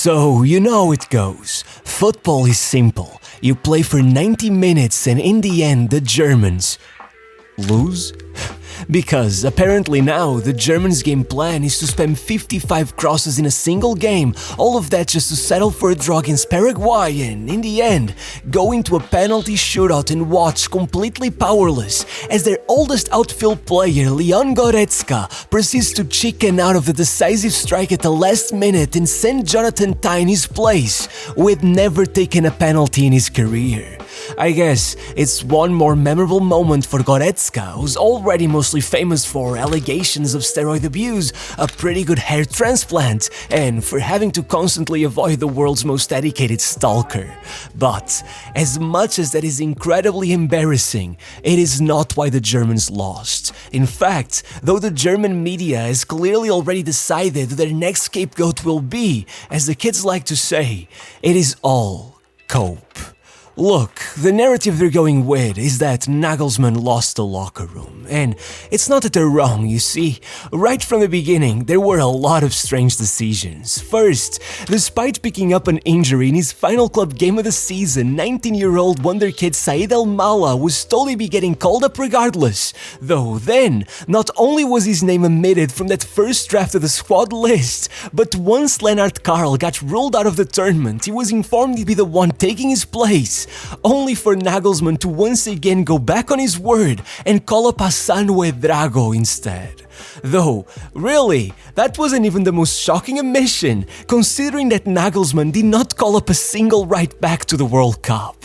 So, you know how it goes. Football is simple. You play for 90 minutes and in the end the Germans lose? Because apparently now the Germans' game plan is to spam 55 crosses in a single game, all of that just to settle for a draw against Paraguay and, in the end, go into a penalty shootout and watch completely powerless as their oldest outfield player, Leon Goretzka, proceeds to chicken out of the decisive strike at the last minute and send Jonathan Tah in his place, who had never taken a penalty in his career. I guess it's one more memorable moment for Goretzka, who's already mostly famous for allegations of steroid abuse, a pretty good hair transplant, and for having to constantly avoid the world's most dedicated stalker. But as much as that is incredibly embarrassing, it is not why the Germans lost. In fact, though the German media has clearly already decided who their next scapegoat will be, as the kids like to say, it is all cope. Look, the narrative they're going with is that Nagelsmann lost the locker room, and it's not that they're wrong, you see. Right from the beginning, there were a lot of strange decisions. First, despite picking up an injury in his final club game of the season, 19-year-old wonder kid Said El-Mala was told he'd be getting called up regardless. Though then, not only was his name omitted from that first draft of the squad list, but once Lennart Karl got ruled out of the tournament, he was informed he'd be the one taking his place, only for Nagelsmann to once again go back on his word and call up Hassan Ouedraogo instead. Though, really, that wasn't even the most shocking omission, considering that Nagelsmann did not call up a single right back to the World Cup,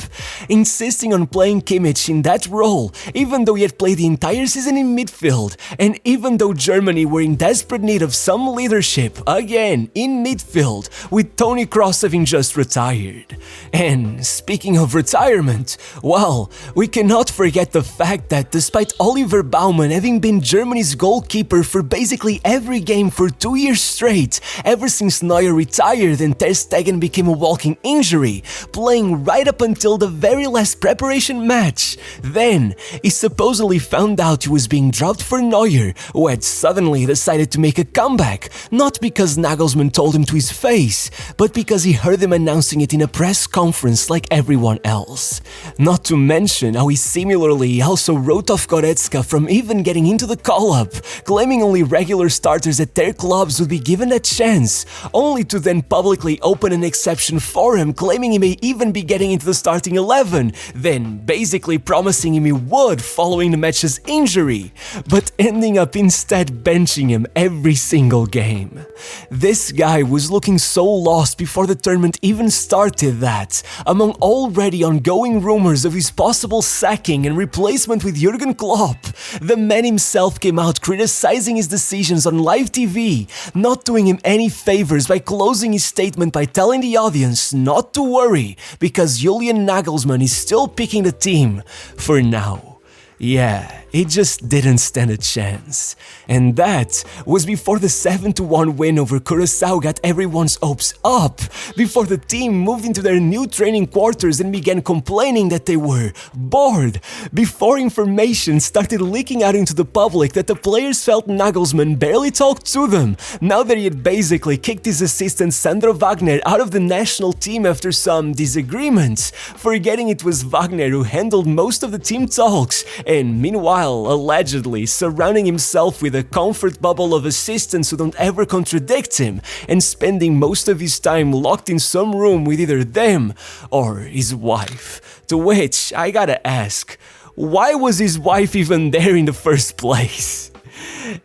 insisting on playing Kimmich in that role, even though he had played the entire season in midfield, and even though Germany were in desperate need of some leadership, again, in midfield, with Toni Kroos having just retired. And speaking of retirement, well, we cannot forget the fact that despite Oliver Baumann having been Germany's goalkeeper for basically every game for 2 years straight, ever since Neuer retired and Ter Stegen became a walking injury, playing right up until the very last preparation match. Then, he supposedly found out he was being dropped for Neuer, who had suddenly decided to make a comeback, not because Nagelsmann told him to his face, but because he heard them announcing it in a press conference like everyone else. Not to mention how he similarly also wrote off Goretzka from even getting into the call-up, claiming only regular starters at their clubs would be given a chance, only to then publicly open an exception for him, claiming he may even be getting into the starting 11, then basically promising him he would following the match's injury, but ending up instead benching him every single game. This guy was looking so lost before the tournament even started that, among already ongoing rumors of his possible sacking and replacement with Jurgen Klopp, the man himself came out criticizing his decisions on live TV, not doing him any favors by closing his statement by telling the audience not to worry because Julian Nagelsmann is still picking the team for now. Yeah, he just didn't stand a chance. And that was before the 7-1 win over Curaçao got everyone's hopes up, before the team moved into their new training quarters and began complaining that they were bored, before information started leaking out into the public that the players felt Nagelsmann barely talked to them, now that he had basically kicked his assistant Sandro Wagner out of the national team after some disagreements, forgetting it was Wagner who handled most of the team talks, and meanwhile allegedly surrounding himself with a comfort bubble of assistants who don't ever contradict him, and spending most of his time locked in some room with either them or his wife. To which I gotta ask, why was his wife even there in the first place?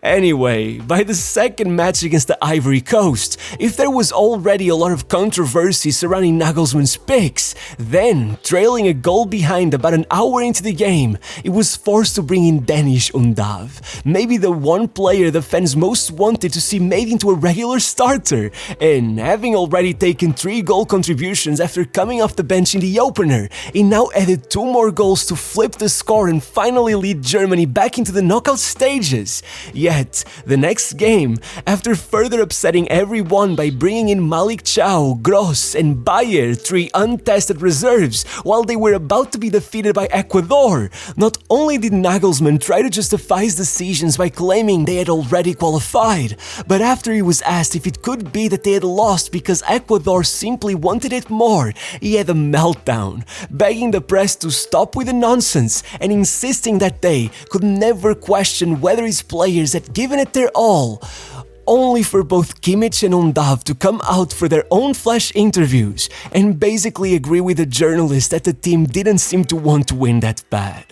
Anyway, by the second match against the Ivory Coast, if there was already a lot of controversy surrounding Nagelsmann's picks, then, trailing a goal behind about an hour into the game, it was forced to bring in Deniz Undav, maybe the one player the fans most wanted to see made into a regular starter, and having already taken 3 goal contributions after coming off the bench in the opener, he now added 2 more goals to flip the score and finally lead Germany back into the knockout stages, Yet, the next game, after further upsetting everyone by bringing in Malik Chow, Gross, and Bayer, 3 untested reserves, while they were about to be defeated by Ecuador, not only did Nagelsmann try to justify his decisions by claiming they had already qualified, but after he was asked if it could be that they had lost because Ecuador simply wanted it more, he had a meltdown, begging the press to stop with the nonsense and insisting that they could never question whether his players had given it their all, only for both Kimmich and Undav to come out for their own flash interviews and basically agree with the journalist that the team didn't seem to want to win that bad,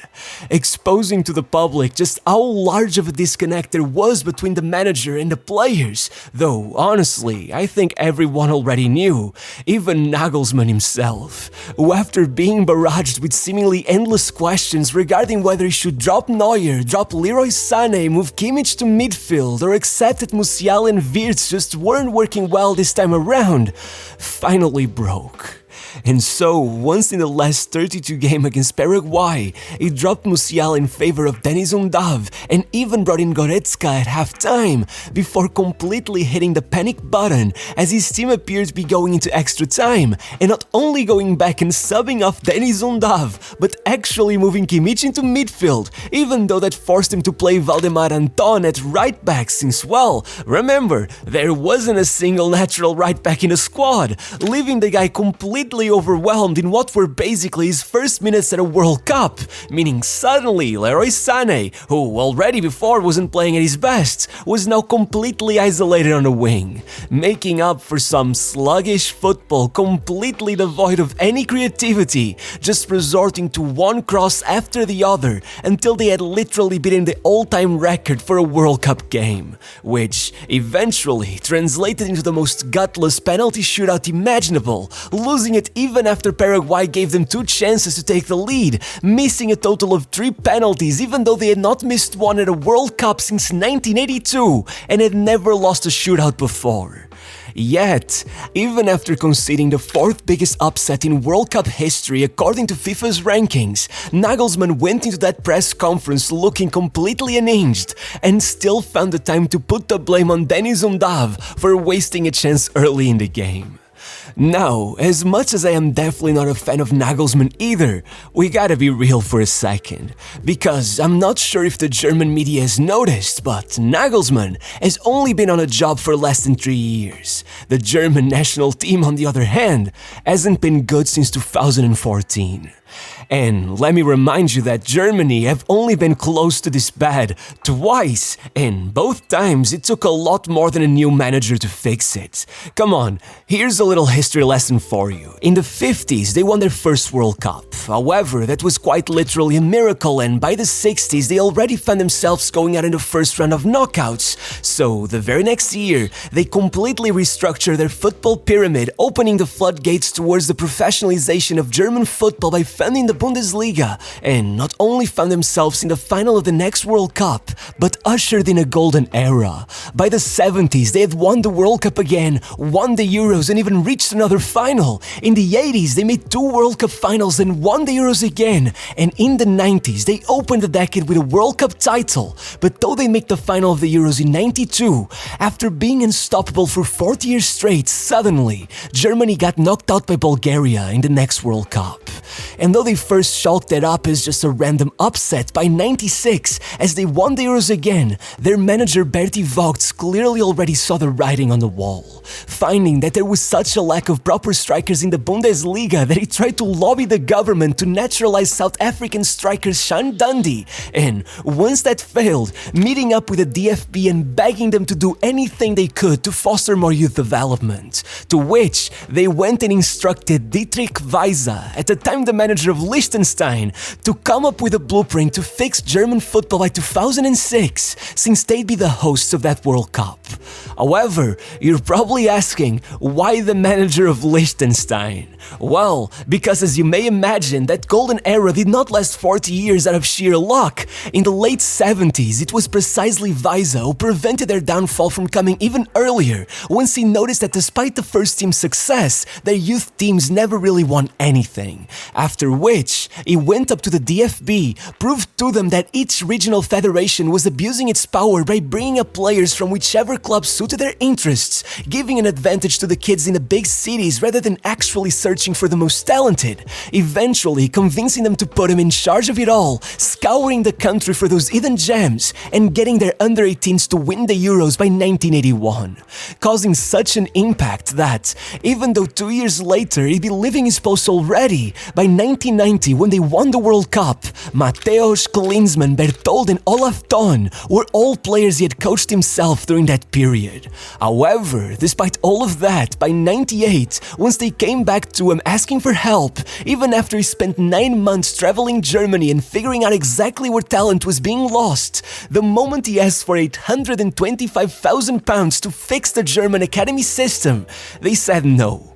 exposing to the public just how large of a disconnect there was between the manager and the players, though honestly, I think everyone already knew, even Nagelsmann himself, who after being barraged with seemingly endless questions regarding whether he should drop Neuer, drop Leroy Sané, move Kimmich to midfield, or accept that Musiala and Wirtz just weren't working well this time around, finally broke. And so, once in the last 32 game against Paraguay, he dropped Musiala in favor of Denis Undav and even brought in Goretzka at halftime before completely hitting the panic button as his team appeared to be going into extra time and not only going back and subbing off Denis Undav, but actually moving Kimmich into midfield, even though that forced him to play Valdemar Anton at right back since, well, remember, there wasn't a single natural right back in the squad, leaving the guy completely overwhelmed in what were basically his first minutes at a World Cup, meaning suddenly Leroy Sané, who already before wasn't playing at his best, was now completely isolated on the wing, making up for some sluggish football completely devoid of any creativity, just resorting to one cross after the other until they had literally beaten the all-time record for a World Cup game, which eventually translated into the most gutless penalty shootout imaginable, losing it even after Paraguay gave them 2 chances to take the lead, missing a total of 3 penalties even though they had not missed one at a World Cup since 1982 and had never lost a shootout before. Yet, even after conceding the 4th biggest upset in World Cup history according to FIFA's rankings, Nagelsmann went into that press conference looking completely unhinged and still found the time to put the blame on Denis Undav for wasting a chance early in the game. Now, as much as I am definitely not a fan of Nagelsmann either, we gotta be real for a second, because I'm not sure if the German media has noticed, but Nagelsmann has only been on a job for less than 3 years. The German national team, on the other hand, hasn't been good since 2014. And let me remind you that Germany have only been close to this bad twice, and both times it took a lot more than a new manager to fix it. Come on, here's a little history lesson for you. In the 50s, they won their first World Cup. However, that was quite literally a miracle, and by the 60s, they already found themselves going out in the first round of knockouts. So, the very next year, they completely restructured their football pyramid, opening the floodgates towards the professionalization of German football by founding the Bundesliga, and not only found themselves in the final of the next World Cup, but ushered in a golden era. By the 70s, they had won the World Cup again, won the Euros, and even reached another final. In the 80s, they made 2 World Cup finals and won the Euros again. And in the 90s, they opened the decade with a World Cup title. But though they made the final of the Euros in 92, after being unstoppable for 40 years straight, suddenly, Germany got knocked out by Bulgaria in the next World Cup. And though they first chalked it up as just a random upset, by 96, as they won the Euros again, their manager Berti Vogts clearly already saw the writing on the wall, finding that there was such a lack of proper strikers in the Bundesliga that he tried to lobby the government to naturalize South African striker Sean Dundee, and once that failed, meeting up with the DFB and begging them to do anything they could to foster more youth development, to which they went and instructed Dietrich Weiser, at the time the manager of Liechtenstein, to come up with a blueprint to fix German football by 2006, since they'd be the hosts of that World Cup. However, you're probably asking, why the manager of Liechtenstein? Well, because as you may imagine, that golden era did not last 40 years out of sheer luck. In the late 70s, it was precisely Weiser who prevented their downfall from coming even earlier, once he noticed that despite the first team's success, their youth teams never really won anything. after which he went up to the DFB, proved to them that each regional federation was abusing its power by bringing up players from whichever club suited their interests, giving an advantage to the kids in the big cities rather than actually searching for the most talented, eventually convincing them to put him in charge of it all, scouring the country for those hidden gems, and getting their under-18s to win the Euros by 1981, causing such an impact that, even though 2 years later he'd be leaving his post already, by 1990 when they won the World Cup, Mateusz, Klinsmann, Berthold and Olaf Thon were all players he had coached himself during that period. However, despite all of that, by 98, once they came back to him asking for help, even after he spent 9 months traveling Germany and figuring out exactly where talent was being lost, the moment he asked for £825,000 to fix the German academy system, they said no.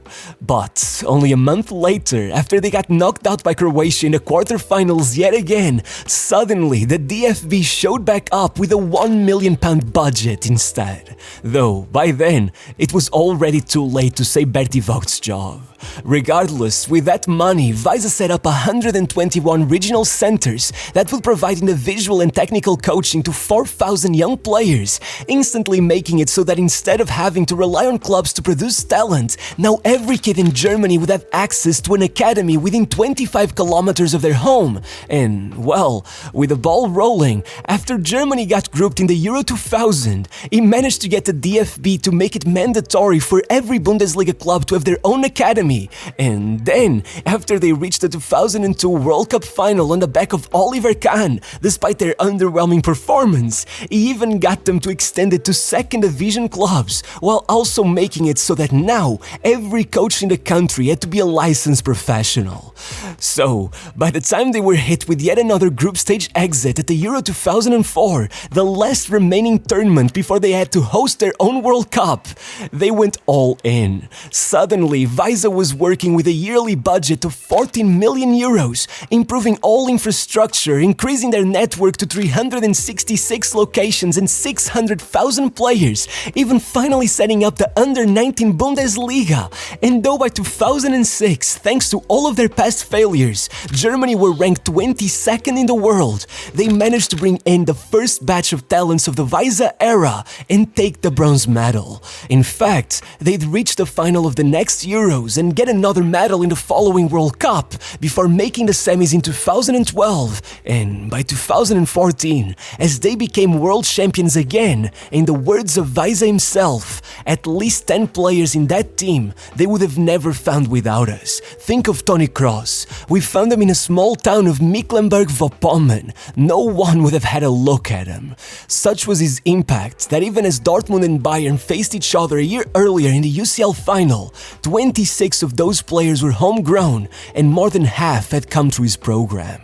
But only a month later, after they got knocked out by Croatia in the quarterfinals yet again, suddenly the DFB showed back up with a £1 million budget instead. Though, by then, it was already too late to save Bertie Vogt's job. Regardless, with that money, Visa set up 121 regional centers that would provide individual and technical coaching to 4,000 young players, instantly making it so that instead of having to rely on clubs to produce talent, now every kid in Germany would have access to an academy within 25 kilometers of their home. And, well, with the ball rolling, after Germany got grouped in the Euro 2000, he managed to get the DFB to make it mandatory for every Bundesliga club to have their own academy. And then, after they reached the 2002 World Cup final on the back of Oliver Kahn, despite their underwhelming performance, he even got them to extend it to second division clubs, while also making it so that now every coach in the country had to be a licensed professional. So, by the time they were hit with yet another group stage exit at the Euro 2004, the last remaining tournament before they had to host their own World Cup, they went all in. Suddenly, Visa was working with a yearly budget of 14 million euros, improving all infrastructure, increasing their network to 366 locations and 600,000 players, even finally setting up the Under-19 Bundesliga. And though by 2006, thanks to all of their past failures, Germany were ranked 22nd in the world, they managed to bring in the first batch of talents of the Visa era and take the bronze medal. In fact, they'd reach the final of the next Euros and get another medal in the following World Cup before making the semis in 2012 and by 2014, as they became world champions again, in the words of Visa himself, at least 10 players in that team they would have never found without us. Think of Toni Kroos. We found him in a small town of Mecklenburg-Vorpommern. No one would have had a look at him. Such was his impact that even as Dortmund and Bayern faced each other a year earlier in the UCL final, 26 of those players were homegrown and more than half had come through his program.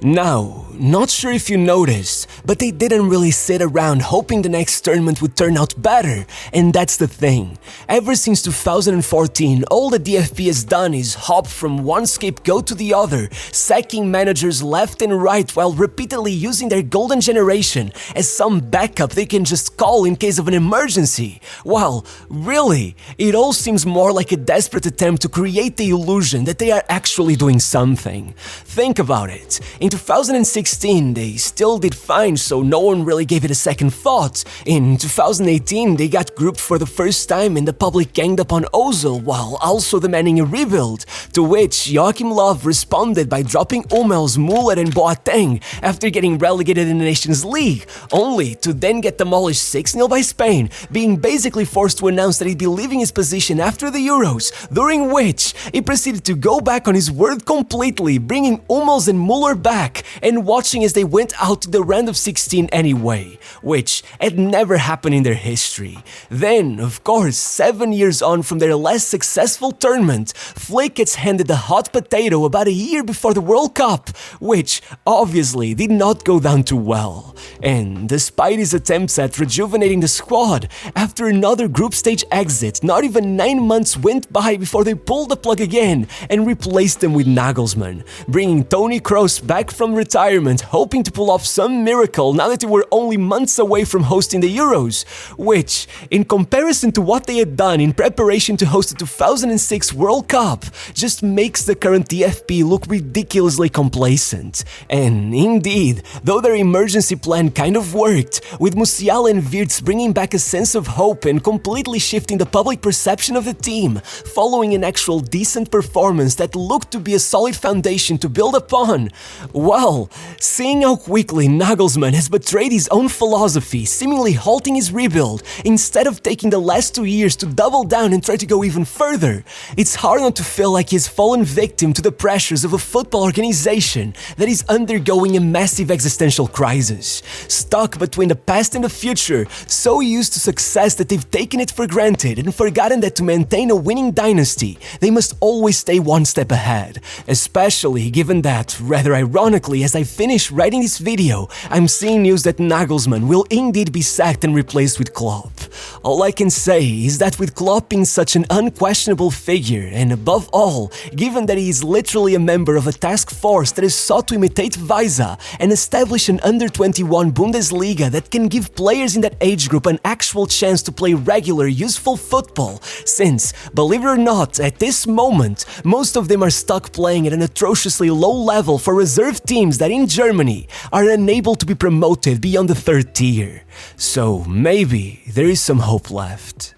Now, not sure if you noticed, but they didn't really sit around hoping the next tournament would turn out better, and that's the thing. Ever since 2014, all the DFB has done is hop from one scapegoat to the other, sacking managers left and right while repeatedly using their golden generation as some backup they can just call in case of an emergency. While, really, it all seems more like a desperate attempt to create the illusion that they are actually doing something. Think about it. In 2016, they still did fine, so no one really gave it a second thought. In 2018, they got grouped for the first time and the public ganged up on Ozil while also demanding a rebuild, to which Joachim Löw responded by dropping Hummels, Müller and Boateng after getting relegated in the Nations League, only to then get demolished 6-0 by Spain, being basically forced to announce that he'd be leaving his position after the Euros, during which he proceeded to go back on his word completely, bringing Hummels and Müller back and watching as they went out to the round of 16 anyway, which had never happened in their history. Then, of course, 7 years on from their last successful tournament, Flick gets handed the hot potato about a year before the World Cup, which obviously did not go down too well. And despite his attempts at rejuvenating the squad, after another group stage exit, not even 9 months went by before they pulled the plug again and replaced them with Nagelsmann, bringing Toni Kroos back back from retirement, hoping to pull off some miracle now that they were only months away from hosting the Euros, which, in comparison to what they had done in preparation to host the 2006 World Cup, just makes the current DFB look ridiculously complacent. And indeed, though their emergency plan kind of worked, with Musiala and Wirtz bringing back a sense of hope and completely shifting the public perception of the team, following an actual decent performance that looked to be a solid foundation to build upon. Well, seeing how quickly Nagelsmann has betrayed his own philosophy, seemingly halting his rebuild, instead of taking the last 2 years to double down and try to go even further, it's hard not to feel like he has fallen victim to the pressures of a football organization that is undergoing a massive existential crisis. Stuck between the past and the future, so used to success that they've taken it for granted and forgotten that to maintain a winning dynasty, they must always stay one step ahead. Especially given that, rather ironically, as I finish writing this video, I'm seeing news that Nagelsmann will indeed be sacked and replaced with Klopp. All I can say is that with Klopp being such an unquestionable figure, and above all, given that he is literally a member of a task force that has sought to imitate Weisa and establish an under-21 Bundesliga that can give players in that age group an actual chance to play regular, useful football, since, believe it or not, at this moment, most of them are stuck playing at an atrociously low level for reserve teams that in Germany are unable to be promoted beyond the third tier. So maybe there is some hope left.